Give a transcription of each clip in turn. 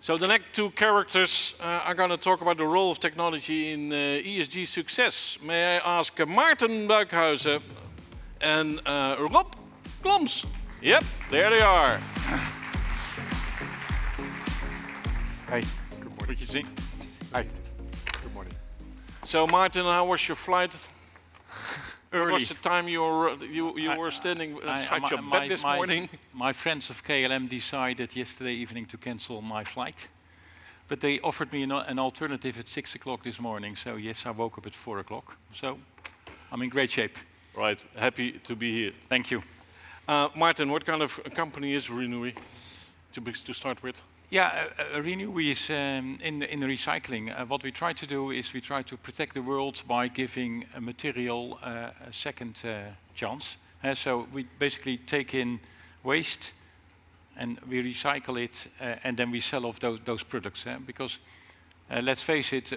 So the next two characters are going to talk about the role of technology in ESG success. May I ask Maarten Buikhuisen and Rob Klomps? Yep, there they are. Hey, good morning. What you think? Hi, good morning. So Maarten, how was your flight? Early. What was the time you were standing beside your bed this morning? My friends of KLM decided yesterday evening to cancel my flight. But they offered me an alternative at 6 o'clock this morning. So yes, I woke up at 4 o'clock. So I'm in great shape. Right, happy to be here. Thank you. Maarten, what kind of company is Renewy, to start with? Yeah, Renewy is in the recycling. What we try to do is we try to protect the world by giving a material a second chance. So we basically take in waste and we recycle it and then we sell off those products. Because let's face it,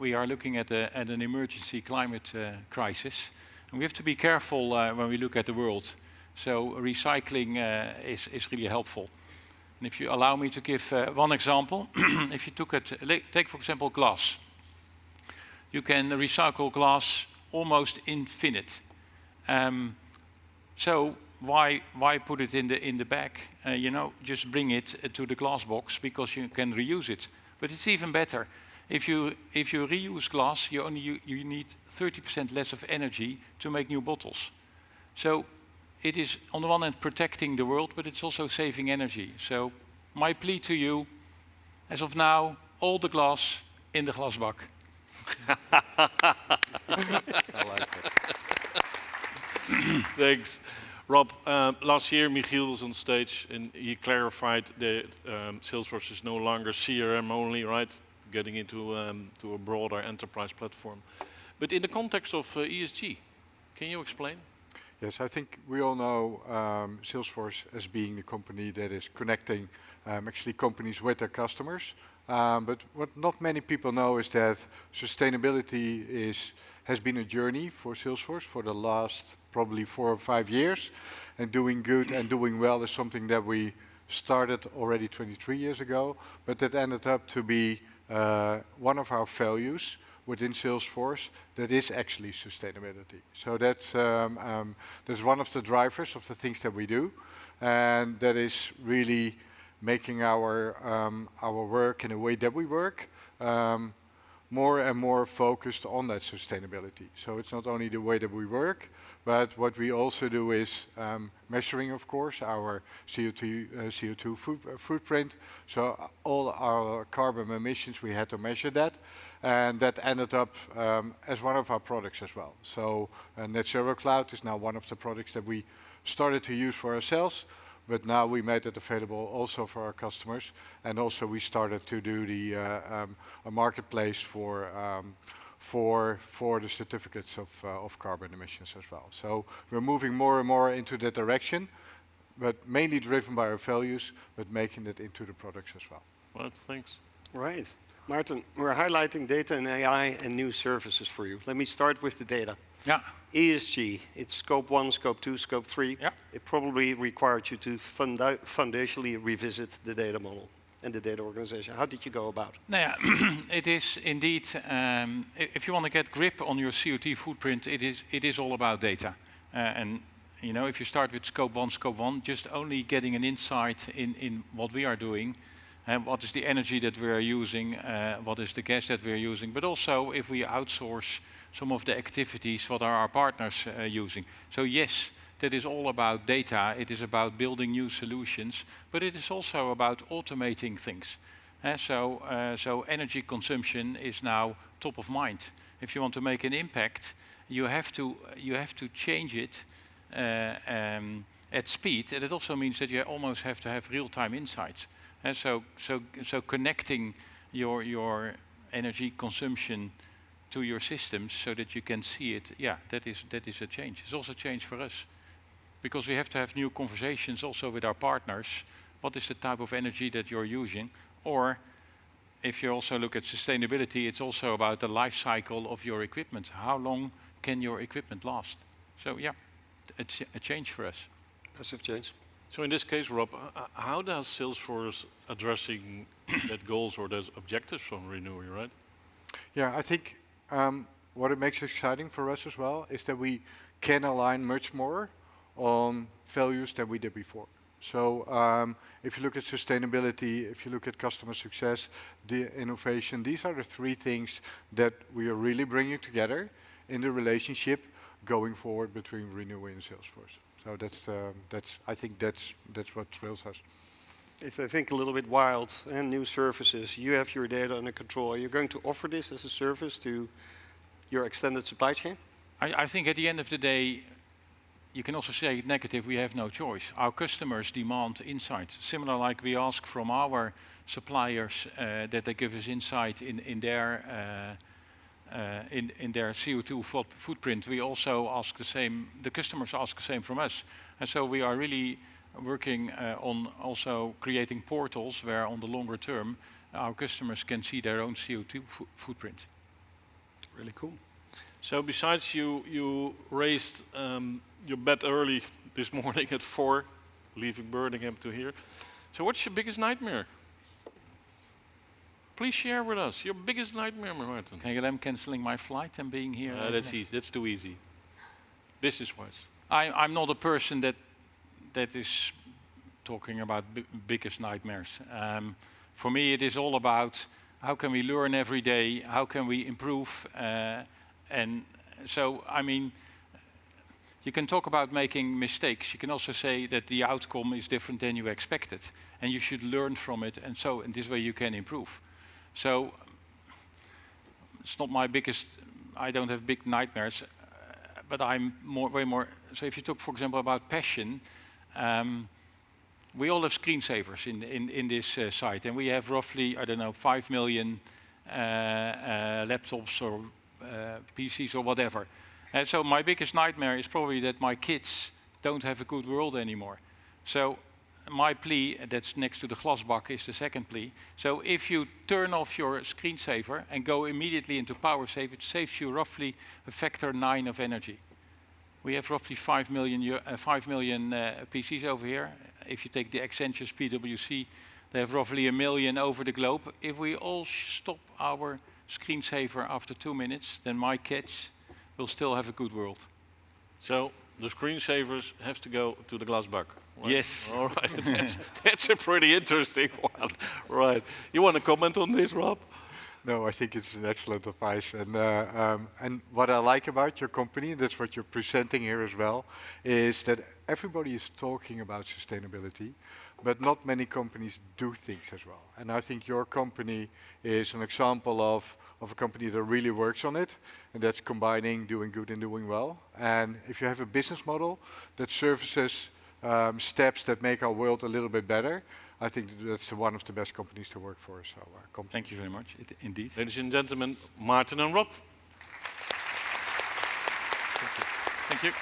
we are looking at an emergency climate crisis. And we have to be careful when we look at the world. So recycling is really helpful. And if you allow me to give one example, if you take for example glass. You can recycle glass almost infinite. So why put it in the bag? Just bring it to the glass box because you can reuse it. But it's even better. If you reuse glass, you need 30% less of energy to make new bottles. So it is on the one hand protecting the world, but it's also saving energy. So my plea to you, as of now, all the glass in the glasbak. I like it. Thanks. Rob, last year Michiel was on stage and he clarified that Salesforce is no longer CRM only, right? Getting into to a broader enterprise platform. But in the context of ESG, can you explain? Yes, I think we all know Salesforce as being the company that is connecting actually companies with their customers. But what not many people know is that sustainability has been a journey for Salesforce for the last probably 4 or 5 years. And doing good and doing well is something that we started already 23 years ago, but that ended up to be one of our values within Salesforce that is actually sustainability. So that's one of the drivers of the things that we do, and that is really making our work and the way that we work more and more focused on that sustainability. So it's not only the way that we work, but what we also do is measuring, of course, our CO2 footprint. So all our carbon emissions, we had to measure that. And that ended up as one of our products as well. So Net Zero Cloud is now one of the products that we started to use for ourselves, but now we made it available also for our customers. And also we started to do a marketplace for the certificates of carbon emissions as well. So we're moving more and more into that direction, but mainly driven by our values, but making it into the products as well. Well, thanks. Right. Maarten, we're highlighting data and AI and new services for you. Let me start with the data. Yeah. ESG, it's scope 1, scope 2, scope 3. Yeah. It probably required you to foundationally revisit the data model and the data organization. How did you go about it? Now, it is indeed, if you want to get grip on your CO2 footprint, it is all about data. And if you start with scope 1, just only getting an insight in what we are doing, what is the energy that we are using, what is the gas that we are using, but also if we outsource some of the activities, what are our partners using. So yes, that is all about data. It is about building new solutions, but it is also about automating things. So energy consumption is now top of mind. If you want to make an impact, you have to change it at speed, and it also means that you almost have to have real-time insights. So connecting your energy consumption to your systems so that you can see it, yeah, that is a change. It's also a change for us, because we have to have new conversations also with our partners. What is the type of energy that you're using? Or if you also look at sustainability, it's also about the life cycle of your equipment. How long can your equipment last? So yeah, it's a change for us. Massive change. So in this case, Rob, how does Salesforce addressing that goals or those objectives from renewing, right? Yeah, I think what it makes exciting for us as well is that we can align much more on values than we did before. So if you look at sustainability, if you look at customer success, the innovation, these are the three things that we are really bringing together in the relationship going forward between Renew and Salesforce. So I think that's what thrills us. If I think a little bit wild and new services, you have your data under control. You're going to offer this as a service to your extended supply chain? I think at the end of the day, you can also say it negative, we have no choice. Our customers demand insight. Similar like we ask from our suppliers that they give us insight in their CO2 footprint. We also ask the same, the customers ask the same from us. And so we are really working on also creating portals where on the longer term our customers can see their own CO2 footprint. Really cool. So besides you raised your bed early this morning at 4, leaving Birmingham to here. So what's your biggest nightmare? Please share with us your biggest nightmare, Maarten. KLM cancelling my flight and being here. That's easy. That's too easy. Business-wise. I'm not a person that is talking about biggest nightmares. For me, it is all about how can we learn every day, how can we improve, and so I mean, you can talk about making mistakes. You can also say that the outcome is different than you expected, and you should learn from it. And so, in this way, you can improve. So, it's not my biggest. I don't have big nightmares, but I'm way more. So, if you talk, for example, about passion. We all have screensavers in this site, and we have roughly, I don't know, 5 million laptops or PCs or whatever. And so my biggest nightmare is probably that my kids don't have a good world anymore. So my plea, that's next to the glasbak, is the second plea. So if you turn off your screensaver and go immediately into power save, it saves you roughly a factor 9 of energy. We have roughly 5 million PCs over here. If you take the Accenture's PwC, they have roughly 1 million over the globe. If we all stop our screensaver after 2 minutes, then my kids will still have a good world. So the screensavers have to go to the glasbak. Right? Yes. All right. That's a pretty interesting one. Right. You want to comment on this, Rob? No, I think it's an excellent advice. And what I like about your company, that's what you're presenting here as well, is that everybody is talking about sustainability, but not many companies do things as well. And I think your company is an example of a company that really works on it, and that's combining doing good and doing well. And if you have a business model that services steps that make our world a little bit better, I think that's one of the best companies to work for. So, thank you very much. Indeed. Ladies and gentlemen, Maarten and Rob. Thank you.